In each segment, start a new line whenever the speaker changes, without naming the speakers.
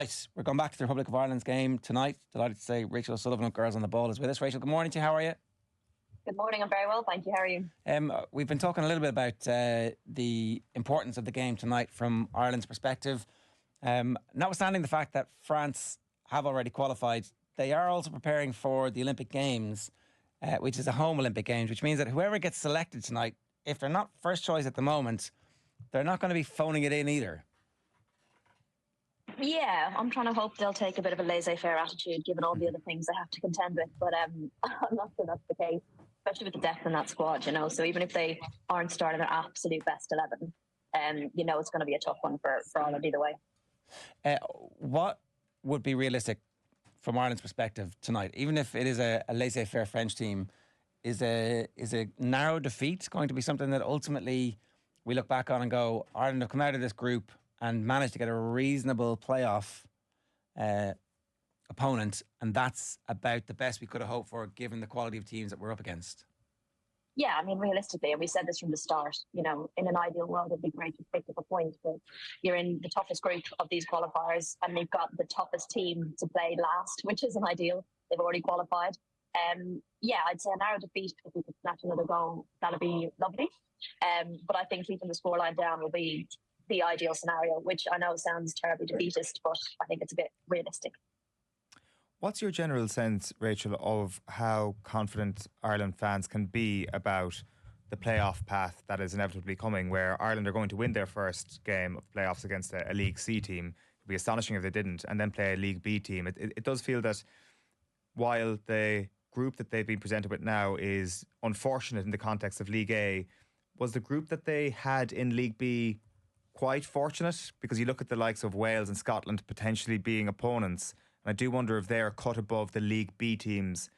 Right, we're going back to the Republic of Ireland's game tonight. Delighted to say Rachel Sullivan of Girls on the Ball is with us. Rachel, good morning to you. How are you?
Good morning. I'm very well, thank you. How are you?
We've been talking a little bit about the importance of the game tonight from Ireland's perspective. Notwithstanding the fact that France have already qualified, they are also preparing for the Olympic Games, which is a home Olympic Games, which means that whoever gets selected tonight, if they're not first choice at the moment, they're not going to be phoning it in either.
Yeah, I'm trying to hope they'll take a bit of a laissez-faire attitude, given all the other things they have to contend with. But I'm not sure that's the case, especially with the depth in that squad. So even if they aren't starting their absolute best 11, it's going to be a tough one for Ireland either way.
What would be realistic from Ireland's perspective tonight, even if it is a laissez-faire French team? Is a narrow defeat going to be something that ultimately we look back on and go, Ireland have come out of this group and managed to get a reasonable playoff opponent, and that's about the best we could have hoped for given the quality of teams that we're up against?
Yeah, I mean, realistically, and we said this from the start, in an ideal world, it'd be great to pick up a point, but you're in the toughest group of these qualifiers, and they've got the toughest team to play last, which isn't ideal. They've already qualified. I'd say a narrow defeat, if we could snatch another goal, that'd be lovely. But I think keeping the scoreline down will be the ideal scenario, which I know sounds terribly defeatist, but I think it's a bit realistic.
What's your general sense, Rachel, of how confident Ireland fans can be about the playoff path that is inevitably coming, where Ireland are going to win their first game of playoffs against a League C team? It would be astonishing if they didn't, and then play a League B team. It does feel that while the group that they've been presented with now is unfortunate in the context of League A, was the group that they had in League B quite fortunate? Because you look at the likes of Wales and Scotland potentially being opponents, and I do wonder if they're cut above the League B teams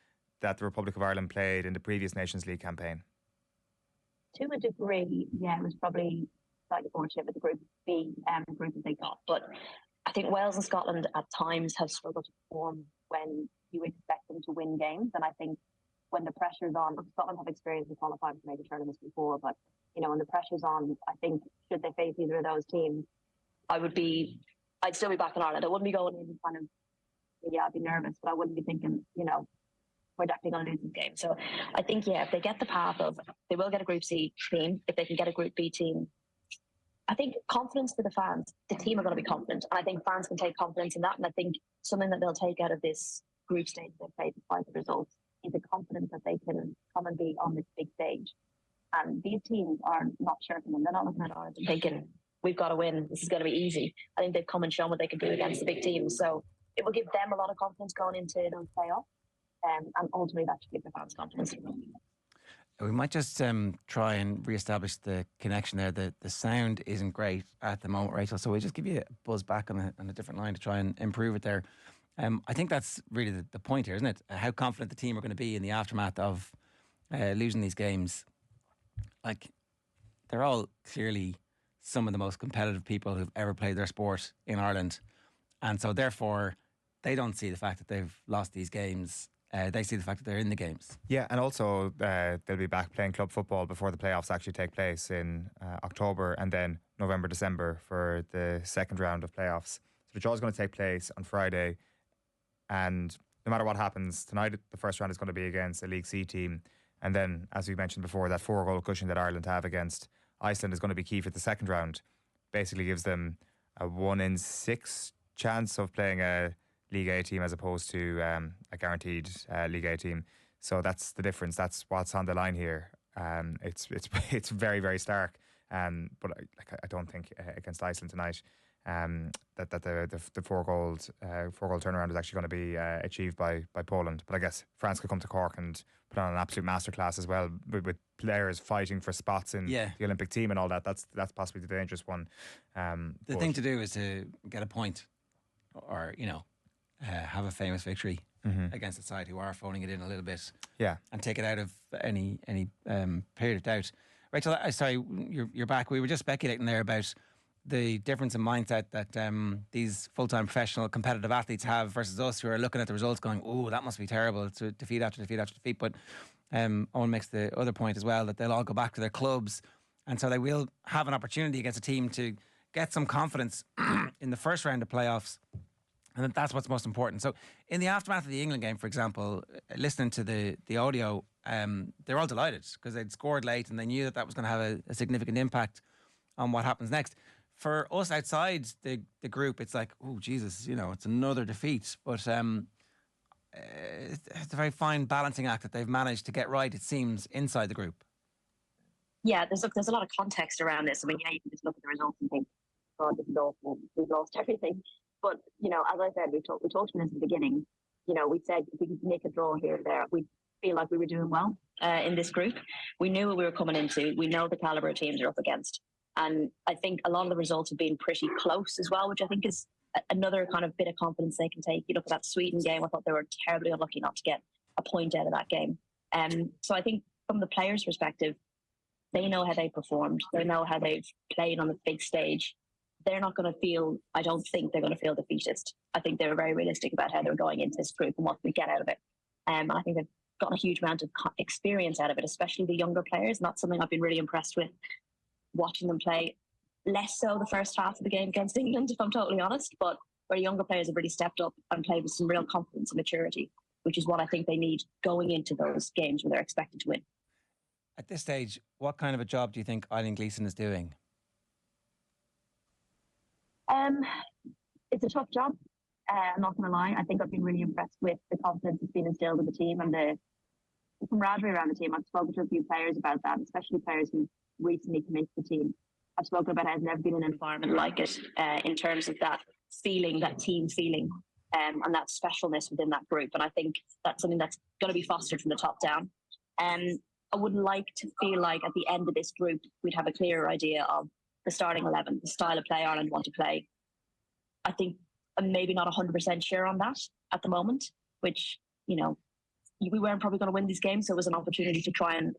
that the Republic of Ireland played in the previous Nations League campaign.
To a degree, yeah, it was probably slightly fortunate with the Group B group that they got. But I think Wales and Scotland at times have struggled to perform when you expect them to win games. And I think when the pressure's on, Scotland have experience in qualifying for major tournaments before, but when the pressure's on, I think should they face either of those teams, I'd still be back in Ireland. I wouldn't be going in kind of, I'd be nervous, but I wouldn't be thinking, we're definitely going to lose this game. So I think, if they get the path of, they will get a Group C team. If they can get a Group B team, I think confidence for the fans, the team are going to be confident. And I think fans can take confidence in that. And I think something that they'll take out of this group stage they've played despite the results is the confidence that they can come and be on this big stage. And these teams are not shirking them. They're not looking at Ireland and thinking, we've got to win. This is going to be easy. I think they've come and shown what they can do against the big teams. So it will give them a lot of confidence going into those playoffs. And ultimately, that should give the fans confidence.
We might just try and re-establish the connection there. The sound isn't great at the moment, Rachel, so we'll just give you a buzz back on a different line to try and improve it there. I think that's really the point here, isn't it? How confident the team are going to be in the aftermath of losing these games. Like, they're all clearly some of the most competitive people who've ever played their sport in Ireland. And so therefore, they don't see the fact that they've lost these games. They see the fact that they're in the games.
Yeah, and also they'll be back playing club football before the playoffs actually take place in October, and then November, December for the second round of playoffs. So the draw is going to take place on Friday, and no matter what happens tonight, the first round is going to be against a League C team. And then, as we mentioned before, that 4-goal cushion that Ireland have against Iceland is going to be key for the second round. Basically gives them a 1 in 6 chance of playing a League A team as opposed to a guaranteed League A team. So that's the difference. That's what's on the line here. It's very, very stark. But I don't think against Iceland tonight that the 4-goal turnaround is actually going to be achieved by Poland. But I guess France could come to Cork and put on an absolute masterclass as well, with players fighting for spots in the Olympic team and all that. That's possibly the dangerous one.
The thing to do is to get a point, or have a famous victory against the side who are phoning it in a little bit, and take it out of any period of doubt. Rachel, sorry, you're back. We were just speculating there about the difference in mindset that these full-time professional competitive athletes have versus us, who are looking at the results going, oh, that must be terrible, to defeat after defeat after defeat. But Owen makes the other point as well, that they'll all go back to their clubs, and so they will have an opportunity against a team to get some confidence in the first round of playoffs And that's what's most important. So in the aftermath of the England game, for example, listening to the audio, they're all delighted because they'd scored late and they knew that was going to have a significant impact on what happens next. For us outside the group, it's like, oh, Jesus, it's another defeat. But it's a very fine balancing act that they've managed to get right, it seems, inside the group.
Yeah, there's a lot of context around this. I mean, yeah, you can just look at the results and think, God, this is awful. We've lost everything. But, as I said, we talked about this at the beginning. We said if we could make a draw here or there, we feel like we were doing well in this group. We knew what we were coming into. We know the calibre of teams are up against. And I think a lot of the results have been pretty close as well, which I think is another kind of bit of confidence they can take. You look at that Sweden game, I thought they were terribly unlucky not to get a point out of that game. So I think from the players' perspective, they know how they performed. They know how they've played on the big stage. They're not going to feel, I don't think they're going to feel defeatist. I think they were very realistic about how they were going into this group and what we get out of it. And I think they've gotten a huge amount of experience out of it, especially the younger players. And that's something I've been really impressed with watching them play. Less so the first half of the game against England, if I'm totally honest, but where younger players have really stepped up and played with some real confidence and maturity, which is what I think they need going into those games where they're expected to win.
At this stage, what kind of a job do you think Eileen Gleeson is doing?
It's a tough job. I'm not going to lie. I think I've been really impressed with the confidence that's been instilled in the team and the camaraderie around the team. I've spoken to a few players about that, especially players who recently come into the team. I've spoken about how there's never been an environment like it in terms of that feeling, that team feeling, and that specialness within that group. And I think that's something that's going to be fostered from the top down. I would like to feel like at the end of this group, we'd have a clearer idea of the starting 11, the style of play Ireland want to play. I think I'm maybe not 100% sure on that at the moment, which, we weren't probably going to win these games. So it was an opportunity to try and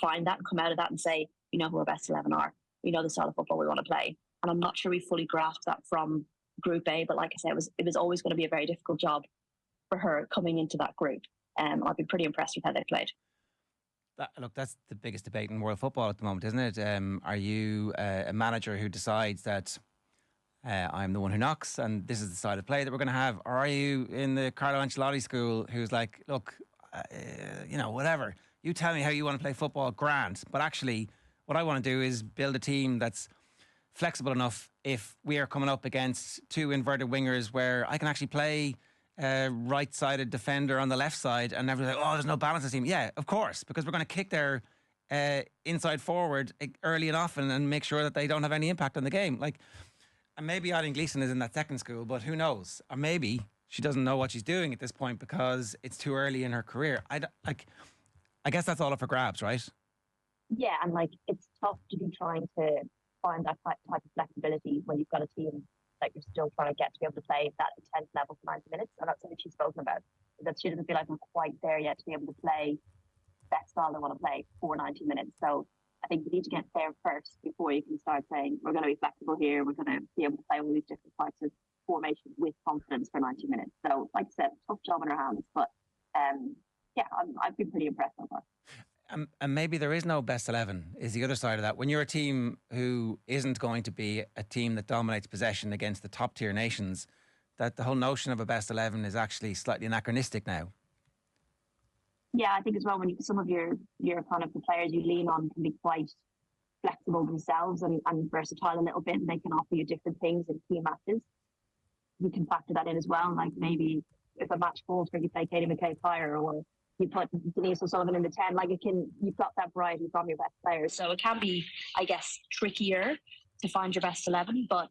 find that and come out of that and say, we know who our best 11 are. We know the style of football we want to play. And I'm not sure we fully grasped that from Group A, but like I said, it was always going to be a very difficult job for her coming into that group. I've been pretty impressed with how they played.
That's the biggest debate in world football at the moment, isn't it? Are you a manager who decides that I'm the one who knocks and this is the side of play that we're going to have? Or are you in the Carlo Ancelotti school who's like, look, whatever. You tell me how you want to play football, grand. But actually, what I want to do is build a team that's flexible enough if we are coming up against two inverted wingers where I can actually play right-sided defender on the left side and never like, there's no balance in the team. Yeah, of course, because we're going to kick their inside forward early and often and make sure that they don't have any impact on the game. And maybe Eileen Gleeson is in that second school, but who knows? Or maybe she doesn't know what she's doing at this point because it's too early in her career. I guess that's all up for grabs, right?
Yeah, and it's tough to be trying to find that type of flexibility when you've got a team that you're still trying to get to be able to play that intense level for 90 minutes. And that's something she's spoken about, that she doesn't feel like we're quite there yet to be able to play that style they want to play for 90 minutes. So I think you need to get there first before you can start saying, we're going to be flexible here. We're going to be able to play all these different parts of formation with confidence for 90 minutes. So like I said, tough job in her hands. But I've been pretty impressed so far.
And maybe there is no best 11 is the other side of that. When you're a team who isn't going to be a team that dominates possession against the top tier nations, that the whole notion of a best 11 is actually slightly anachronistic now.
Yeah, I think as well, when some of your kind of the players you lean on can be quite flexible themselves and versatile a little bit, and they can offer you different things in key matches. You can factor that in as well. Like maybe if a match falls for you play Katie McKay-Pryor or you put Denise O'Sullivan in the 10, you've got that variety from your best players. So it can be, I guess, trickier to find your best 11. But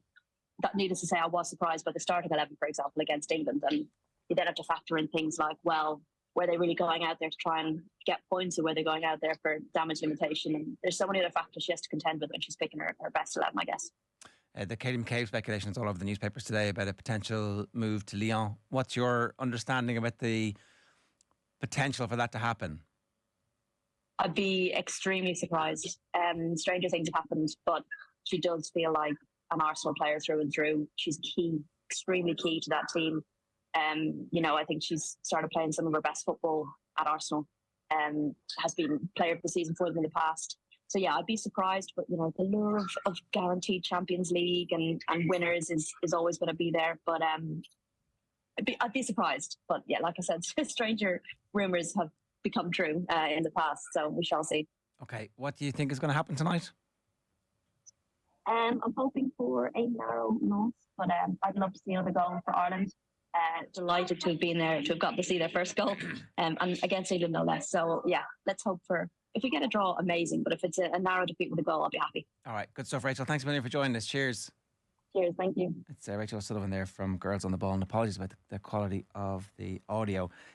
that, needless to say, I was surprised by the starting 11, for example, against England. And you then have to factor in things like, well, were they really going out there to try and get points, or were they going out there for damage limitation? And there's so many other factors she has to contend with when she's picking her best 11, I guess.
The Katie McCabe speculation is all over the newspapers today about a potential move to Lyon. What's your understanding about the potential for that to happen?
I'd be extremely surprised. Stranger things have happened, but she does feel like an Arsenal player through and through. She's key, extremely key to that team. I think she's started playing some of her best football at Arsenal. Has been player of the season for them in the past. So yeah, I'd be surprised, but the lure of guaranteed Champions League and winners is always going to be there. But I'd be surprised. But yeah, like I said, stranger rumours have become true in the past, so we shall see.
Okay, what do you think is going to happen tonight?
I'm hoping for a narrow loss, but I'd love to see another goal for Ireland. Delighted to have been there, to have got to see their first goal, and against England no less. So yeah, let's hope for, if we get a draw, amazing. But if it's a narrow defeat with a goal, I'll be happy.
All right, good stuff, Rachel. Thanks a million for joining us. Cheers.
Cheers, thank you.
It's Rachel Sullivan there from Girls on the Ball, and apologies about the quality of the audio.